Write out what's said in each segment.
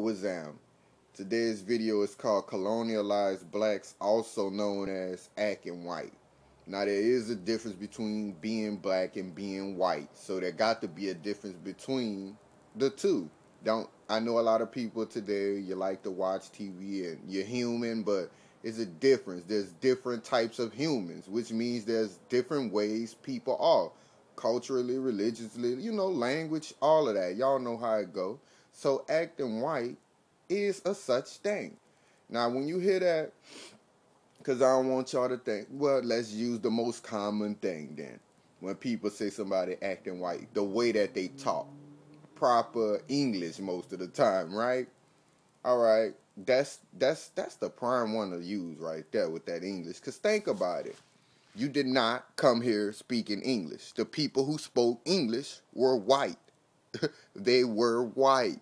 Wazam. Today's video is called Colonialized Blacks, also known as acting white. Now there is a difference between being black and being white, so there got to be a difference between the two. I know a lot of people today, you like to watch TV and you're human, but it's a difference. There's different types of humans, which means there's different ways people are. Culturally, religiously, language, all of that. Y'all know how it go. So acting white is a such thing. Now, when you hear that, because I don't want y'all to think, well, let's use the most common thing then. When people say somebody acting white, the way that they talk. Proper English most of the time, right? All right. That's the prime one to use right there with that English. Because think about it. You did not come here speaking English. The people who spoke English were white. They were white.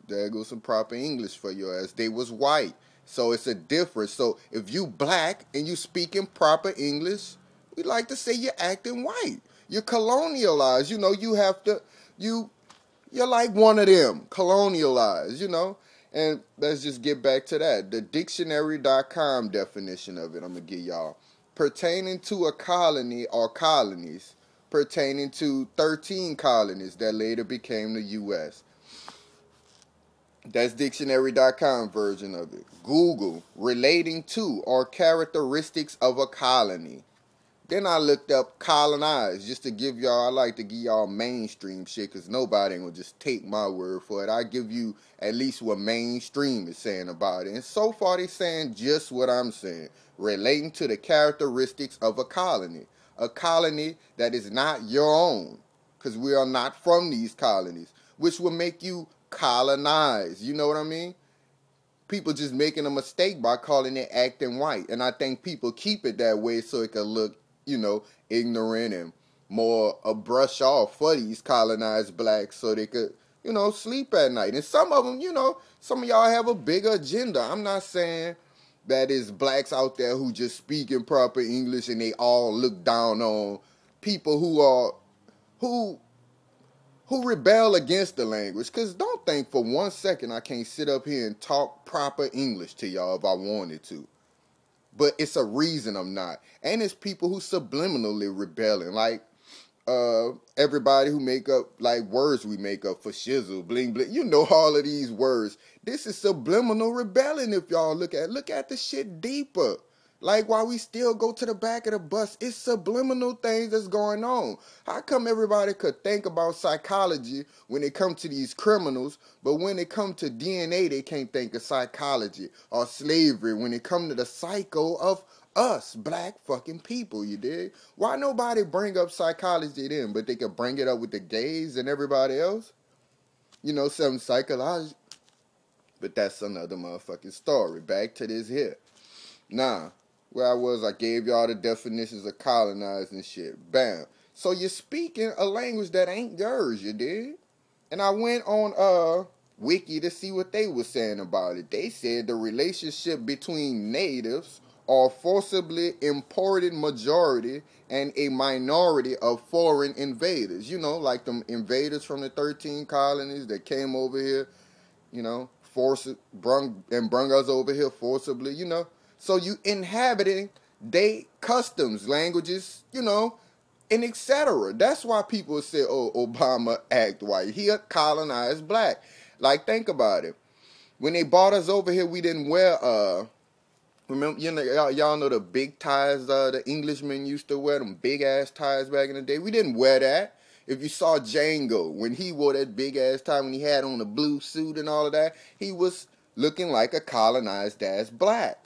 There goes some proper English for your ass. They was white. So it's a difference. So if you black and you speaking proper English, we like to say you're acting white. You're colonialized. You're like one of them. Colonialized, And let's just get back to that. The dictionary.com definition of it, I'm going to give y'all. Pertaining to a colony or colonies, pertaining to 13 colonies that later became the U.S. That's dictionary.com version of it. Google, relating to or characteristics of a colony. Then I looked up colonized, just to give y'all, I like to give y'all mainstream shit, because nobody ain't going to just take my word for it. I give you at least what mainstream is saying about it. And so far they're saying just what I'm saying, relating to the characteristics of a colony. A colony that is not your own, because we are not from these colonies, which will make you colonized. You know what I mean? People just making a mistake by calling it acting white. And I think people keep it that way so it can look ignorant and more a brush off for these colonized blacks so they could, sleep at night. And some of them, some of y'all have a bigger agenda. I'm not saying that it's blacks out there who just speak in proper English and they all look down on people who rebel against the language. Because don't think for 1 second I can't sit up here and talk proper English to y'all if I wanted to. But it's a reason I'm not. And it's people who subliminally rebelling. Like everybody who make up, like words we make up for shizzle, bling, bling. All of these words. This is subliminal rebelling if y'all look at the shit deeper. Like while we still go to the back of the bus, it's subliminal things that's going on. How come everybody could think about psychology when it comes to these criminals, but when it comes to DNA, they can't think of psychology or slavery when it comes to the psycho of us, black fucking people, you dig? Why nobody bring up psychology then, but they could bring it up with the gays and everybody else? Something psychological. But that's another motherfucking story. Back to this here. Nah. Where I gave y'all the definitions of colonized and shit. Bam. So you're speaking a language that ain't yours, you dig? And I went on Wiki to see what they were saying about it. They said the relationship between natives or forcibly imported majority and a minority of foreign invaders. Like them invaders from the 13 colonies that came over here, brung us over here forcibly, So you inhabiting they customs, languages, and etc. That's why people say, oh, Obama act white. He a colonized black. Like, think about it. When they brought us over here, we didn't wear, remember, y'all know the big ties the Englishmen used to wear, them big-ass ties back in the day? We didn't wear that. If you saw Django, when he wore that big-ass tie, when he had on the blue suit and all of that, he was looking like a colonized-ass black.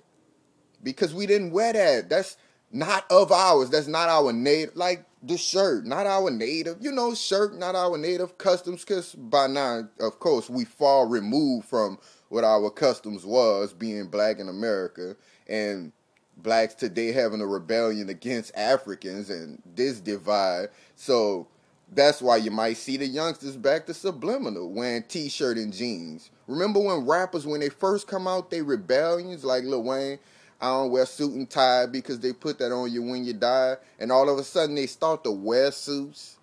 Because we didn't wear that. That's not of ours. That's not our native. Like the shirt, not our native. Shirt, not our native customs. Because by now, of course, we far removed from what our customs was, being black in America. And blacks today having a rebellion against Africans and this divide. So that's why you might see the youngsters back to subliminal, wearing t-shirt and jeans. Remember when rappers, when they first come out, they rebellions, like Lil Wayne, I don't wear suit and tie because they put that on you when you die. And all of a sudden they start to wear suits.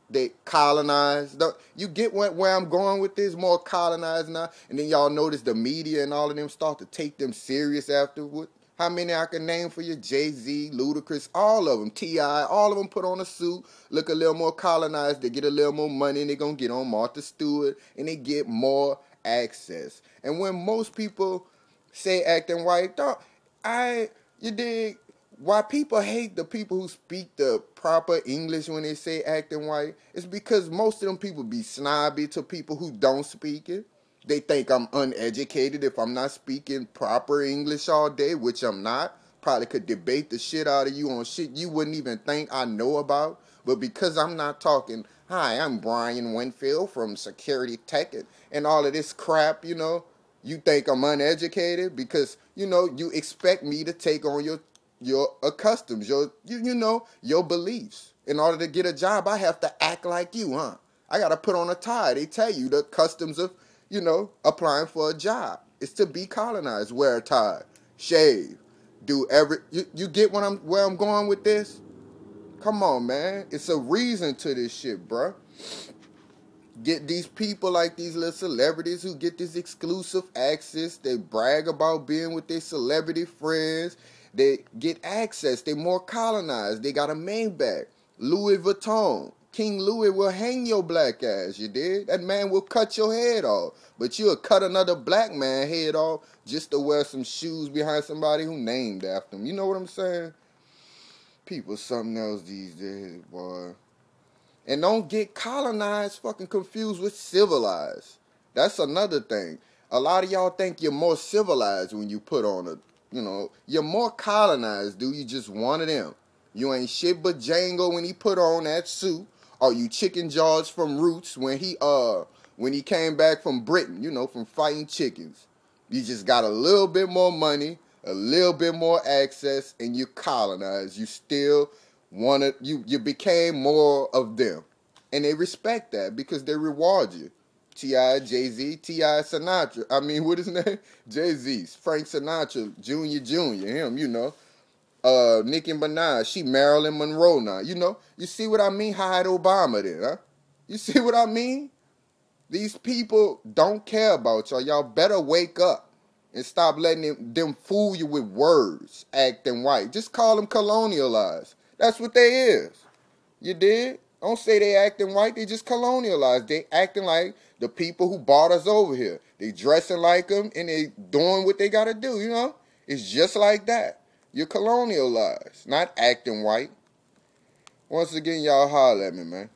They colonized. You get where I'm going with this? More colonized now. And then y'all notice the media and all of them start to take them serious afterward. How many I can name for you? Jay-Z, Ludacris, all of them. T.I., all of them put on a suit, look a little more colonized. They get a little more money, and they're going to get on Martha Stewart, and they get more access. And when most people say acting white, you dig? Why people hate the people who speak the proper English when they say acting white, it's because most of them people be snobby to people who don't speak it. They think I'm uneducated if I'm not speaking proper English all day, which I'm not. Probably could debate the shit out of you on shit you wouldn't even think I know about. But because I'm not talking, hi, I'm Brian Winfield from Security Tech and all of this crap, you think I'm uneducated because, you expect me to take on your customs, your beliefs. In order to get a job, I have to act like you, huh? I got to put on a tie. They tell you the customs of, applying for a job. It's to be colonized. Wear a tie, shave, you get where I'm going with this? Come on, man. It's a reason to this shit, bruh. Get these people like these little celebrities who get this exclusive access. They brag about being with their celebrity friends. They get access. They more colonized. They got a Maybach. Louis Vuitton. King Louis will hang your black ass, you did? That man will cut your head off. But you'll cut another black man head off just to wear some shoes behind somebody who named after him. You know what I'm saying? People something else these days, boy. And don't get colonized fucking confused with civilized. That's another thing. A lot of y'all think you're more civilized when you put on you're more colonized, dude. You just one of them. You ain't shit but Django when he put on that suit. Or you Chicken George from Roots when he came back from Britain, from fighting chickens. You just got a little bit more money, a little bit more access, and you colonized. You still you became more of them. And they respect that because they reward you. T.I., Jay-Z, T.I. Sinatra. I mean, what is his name? Jay-Z, Frank Sinatra, Jr., him, Nicki Minaj, she Marilyn Monroe now. You see what I mean? Hide Obama then, huh? You see what I mean? These people don't care about y'all. Y'all better wake up and stop letting them fool you with words, acting white. Just call them colonialized. That's what they is. You did? Don't say they acting white. They just colonialized. They acting like the people who brought us over here. They dressing like them and they doing what they got to do, It's just like that. You're colonialized, not acting white. Once again, y'all holler at me, man.